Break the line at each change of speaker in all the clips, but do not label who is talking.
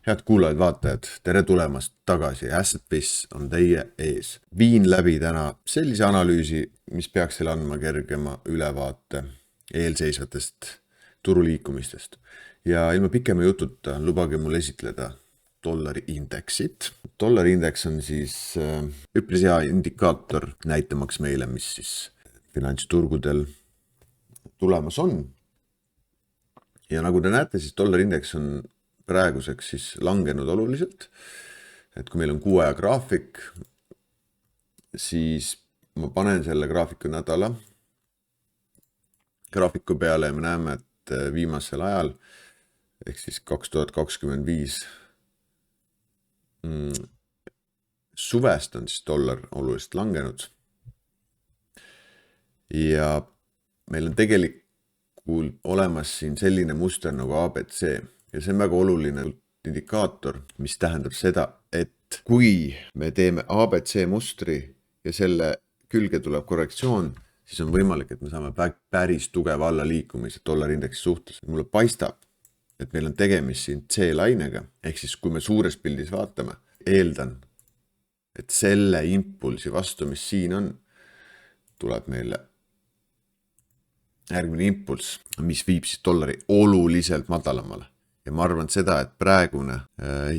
Head kuulajad, vaatajad, tere tulemast tagasi, Assetbiz on teie ees. Viin läbi täna sellise analüüsi, mis peaks teile andma kergema ülevaate eelseisvatest turuliikumistest. Ja ilma pikema jututa lubage mul esitleda dollari indeksit. Dollari indeks on siis üpris hea indikaator näitamaks meile, mis siis finantsturgudel tulemas on. Ja nagu te näete, siis dollari indeks on praeguseks siis langenud oluliselt, et kui meil on 6 aja graafik, siis ma panen selle graafiku nädala graafiku peale ja me näeme, et viimasel ajal, ehk siis 2025 suvest on siis dollar oluliselt langenud. Ja meil on tegelikult olemas siin selline muster nagu ABC. Ja see on väga oluline indikaator, mis tähendab seda, et kui me teeme ABC mustri ja selle külge tuleb korrektsioon, siis on võimalik, et me saame päris tugeva alla liikumise dollari indeksi suhtes. Mulle paistab, et meil on tegemist siin C-lainega, ehk siis kui me suures pildis vaatame, eeldan, et selle impulsi vastu, mis siin on, tuleb meile järgmine impulss, mis viib siis dollari oluliselt madalamale. Ja ma arvan seda, et praegune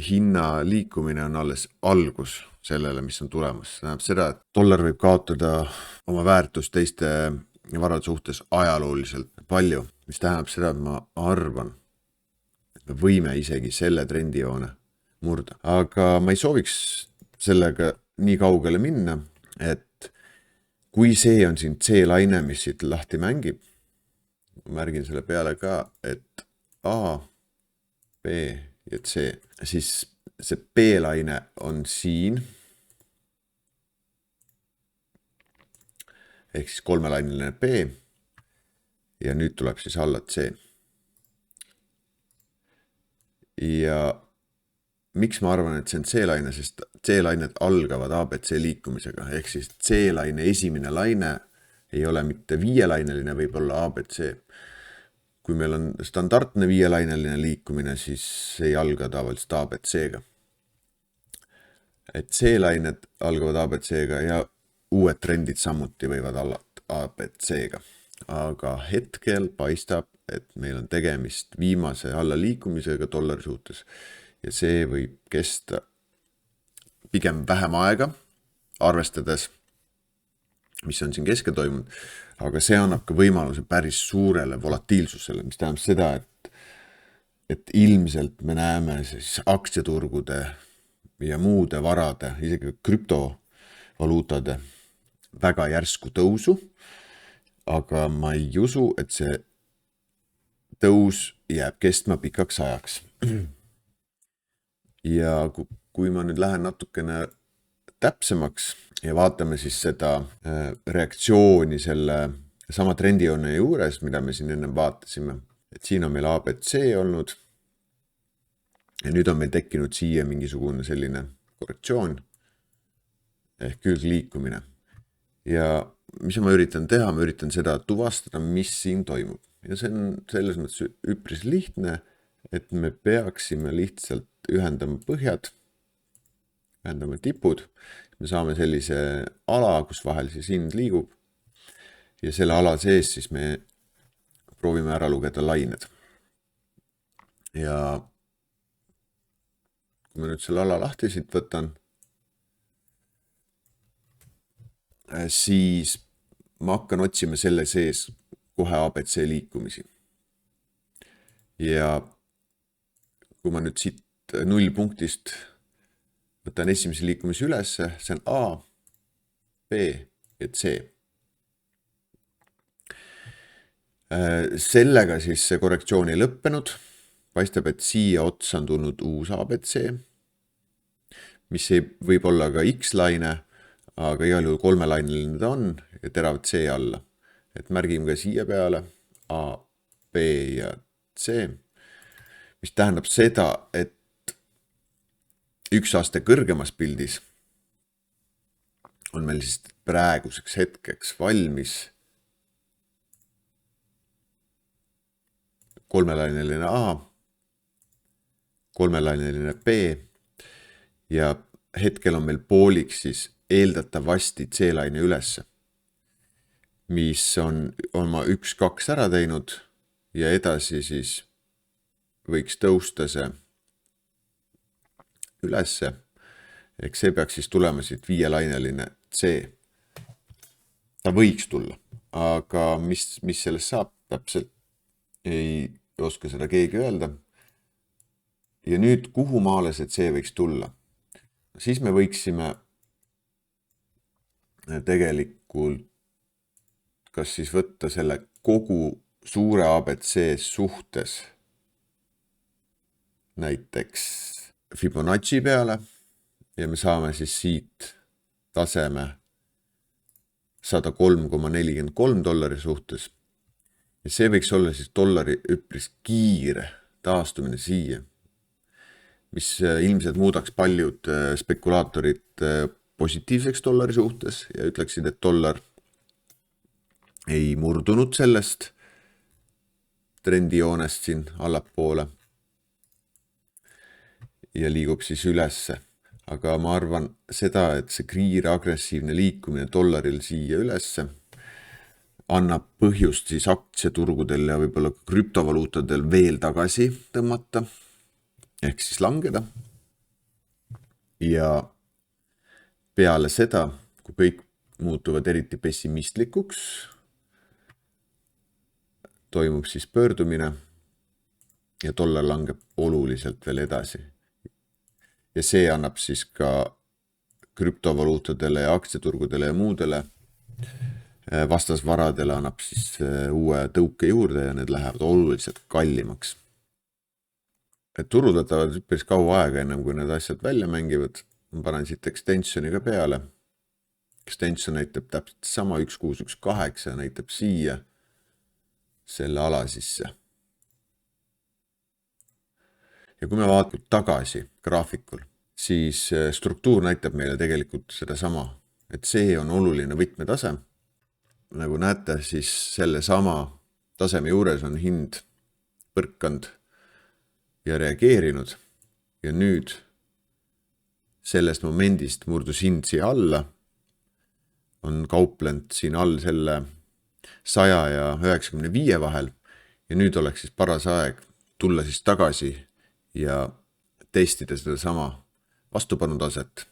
hinna liikumine on alles algus sellele, mis on tulemas. Tähendab seda, et dollar võib kaotada oma väärtust teiste varade suhtes ajalooliselt palju, mis tähendab seda, et ma arvan, et me võime isegi selle trendijoone murda. Aga ma ei sooviks sellega nii kaugele minna, et kui see on siin C-laine, mis siit lahti mängib, ma märgin selle peale ka, et A, B ja C, siis see B-laine on siin, ehk siis kolmelaineline B ja nüüd tuleb siis alla C. Ja miks ma arvan, et see on C-laine, sest C-lained algavad ABC liikumisega, ehk siis C-laine esimene laine ei ole mitte viielaineline, võib olla ABC. Kui meil on standardne viielaineline liikumine, siis ei alga tavaliselt ABC-ga. Et C-lained algavad ABC-ga ja uued trendid samuti võivad alla ABC-ga. Aga hetkel paistab, et meil on tegemist viimase alla liikumisega dollari suhtes ja see võib kesta pigem vähem aega, arvestades, mis on siin keskel toimunud, aga see annab ka võimaluse päris suurele volatiilsusele, mis tähendab seda, et ilmselt me näeme siis aktsiaturgude ja muude varade, isegi krüptovaluutade väga järsku tõusu, aga ma ei usu, et see tõus jääb kestma pikaks ajaks. Ja kui ma nüüd lähen natukene täpsemaks ja vaatame siis seda reaktsiooni selle sama trendijoone juures, mida me siin enne vaatasime, et siin on meil ABC olnud ja nüüd on meil tekkinud siia mingisugune selline korrektsioon ehk külgliikumine. Ja mis ma üritan teha, ma üritan seda tuvastada, mis siin toimub. Ja see on selles mõttes üpris lihtne, et me peaksime lihtsalt ühendama põhjad, ühendame tipud, me saame sellise ala, kus vahel siis hind liigub ja selle ala sees siis me proovime ära lugeda lained. Ja kui ma nüüd selle ala lahti siit võtan, siis ma hakkan otsima selle sees kohe ABC liikumisi. Ja kui ma nüüd siit 0 punktist võtan esimese liikumise üles, see on A, B ja C. Sellega siis see korrektsioon ei lõppenud. Paistab, et siia otsa on tulnud uus ABC, mis võib olla ka X-laine, aga igal juhul kolmelaineline ta on ja teravad C alla. Et märgime ka siia peale A, B ja C, mis tähendab seda, et üks aste kõrgemas pildis on meil siis praeguseks hetkeks valmis kolmelaineline A, kolmelaineline B ja hetkel on meil pooliks siis eeldatavasti C-laine ülesse, mis on oma 1-2 ära teinud ja edasi siis võiks tõusta see ülesse. Ehk see peaks siis tulema siit 5-laineline C. Ta võiks tulla, aga mis sellest saab, täpselt ei oska seda keegi öelda. Ja nüüd, kuhu maale see C võiks tulla? Siis me võiksime tegelikult kas siis võtta selle kogu suure ABC suhtes näiteks Fibonacci peale ja me saame siis siit taseme $103,43 suhtes. Ja see võiks olla siis dollari üpris kiire taastumine siia, mis ilmselt muudaks paljud spekulaatorid positiivseks dollari suhtes ja ütleksid, et dollar ei murdunud sellest trendijoonest siin allapoole ja liigub siis ülesse. Aga ma arvan seda, et see kiire agressiivne liikumine dollaril siia ülesse annab põhjust siis aktsiaturgudel ja võib-olla krüptovaluutadel veel tagasi tõmmata ehk siis langeda. Ja peale seda, kui kõik muutuvad eriti pessimistlikuks, toimub siis pöördumine ja dollar langeb oluliselt veel edasi. Ja see annab siis ka krüptovaluutadele ja aktsiaturgudele ja muudele vastasvaradele annab siis uue tõuke juurde ja need lähevad oluliselt kallimaks. Et turud võtavad üpris kaua aega ennem, kui need asjad välja mängivad. Ma panen siit extensioni ka peale. Extension näitab täpselt sama 1618 näitab siia selle ala sisse. Ja kui me vaatame tagasi graafikul, siis struktuur näitab meile tegelikult seda sama, et see on oluline võtmetase. Nagu näete, siis selle sama taseme juures on hind põrkanud ja reageerinud ja nüüd sellest momendist murdus hind siia alla, on kauplend siin all selle 100 ja 95 vahel ja nüüd oleks siis paras aeg tulla siis tagasi ja testida seda sama vastupanutaset,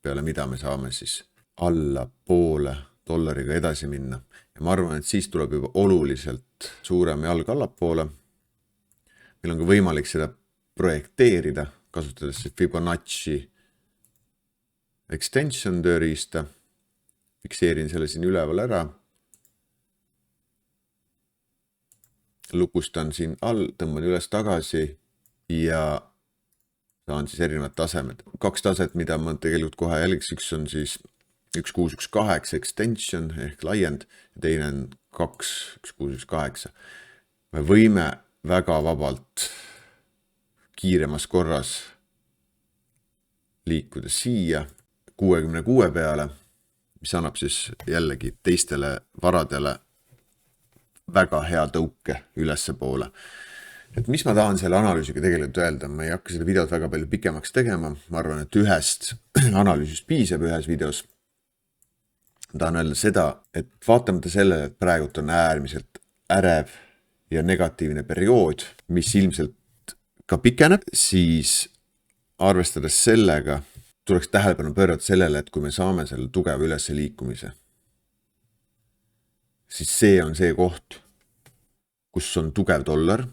peale mida me saame siis alla poole dollariga edasi minna. Ja ma arvan, et siis tuleb juba oluliselt suurem jalg allapoole. Meil on ka võimalik seda projekteerida, kasutades Fibonacci extension tööriista. Fikseerin selle siin üleval ära. Lukustan siin all, tõmban üles tagasi ja saan siis erinevad tasemed. 2 taset, mida ma tegelikult kohe jälgiks, üks on siis 1618 extension ehk laiend ja teine on 1618. Me võime väga vabalt kiiremas korras liikuda siia 66 peale, mis annab siis jällegi teistele varadele väga hea tõuke ülesse poole. Et mis ma tahan selle analüüsiga tegelikult öelda, ma ei hakka seda videot väga palju pikemaks tegema, ma arvan, et ühest analüüsist piisab ühes videos. Ma tahan öelda seda, et vaatamata sellele, et praegult on äärmiselt ärev ja negatiivne periood, mis ilmselt ka pikeneb, siis arvestades sellega tuleks tähelepanu pöörata sellele, et kui me saame selle tugeva ülesse liikumise, siis see on see koht, kus on tugev dollar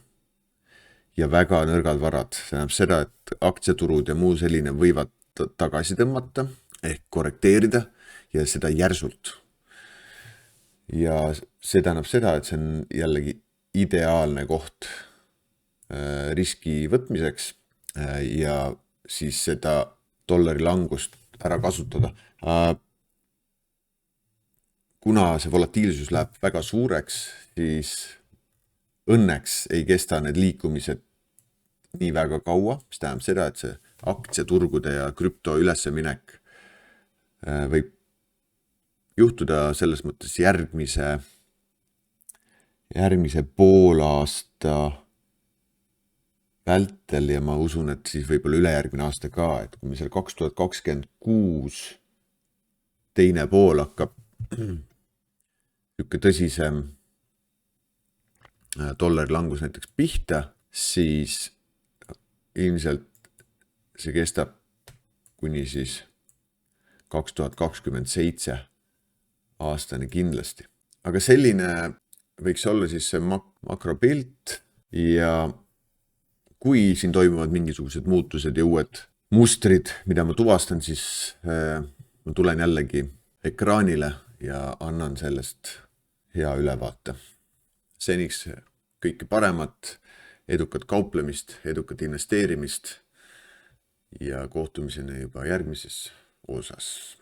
ja väga nõrgad varad. See tähendab seda, et aktsiaturud ja muu selline võivad tagasi tõmmata ehk korrekteerida ja seda järsult. Ja see tähendab seda, et see on jällegi ideaalne koht riski võtmiseks ja siis seda dollari langust ära kasutada. Kuna see volatiilsus läheb väga suureks, siis õnneks ei kesta need liikumised nii väga kaua, mis tähendab seda, et see aktsiaturgude ja krüpto üleseminek võib juhtuda selles mõttes järgmise poolaasta vältel ja ma usun, et siis võib-olla ülejärgmine aasta ka, et kui me seal 2026 teine pool hakkab niisugune tõsisem dollari langus näiteks pihta, siis ilmselt see kestab kuni siis 2027 aastani kindlasti. Aga selline võiks olla siis see makropilt ja kui siin toimuvad mingisugused muutused ja uued mustrid, mida ma tuvastan, siis ma tulen jällegi ekraanile ja annan sellest hea ülevaate. Seniks kõike paremat, edukat kauplemist, edukat investeerimist ja kohtumiseni juba järgmises osas.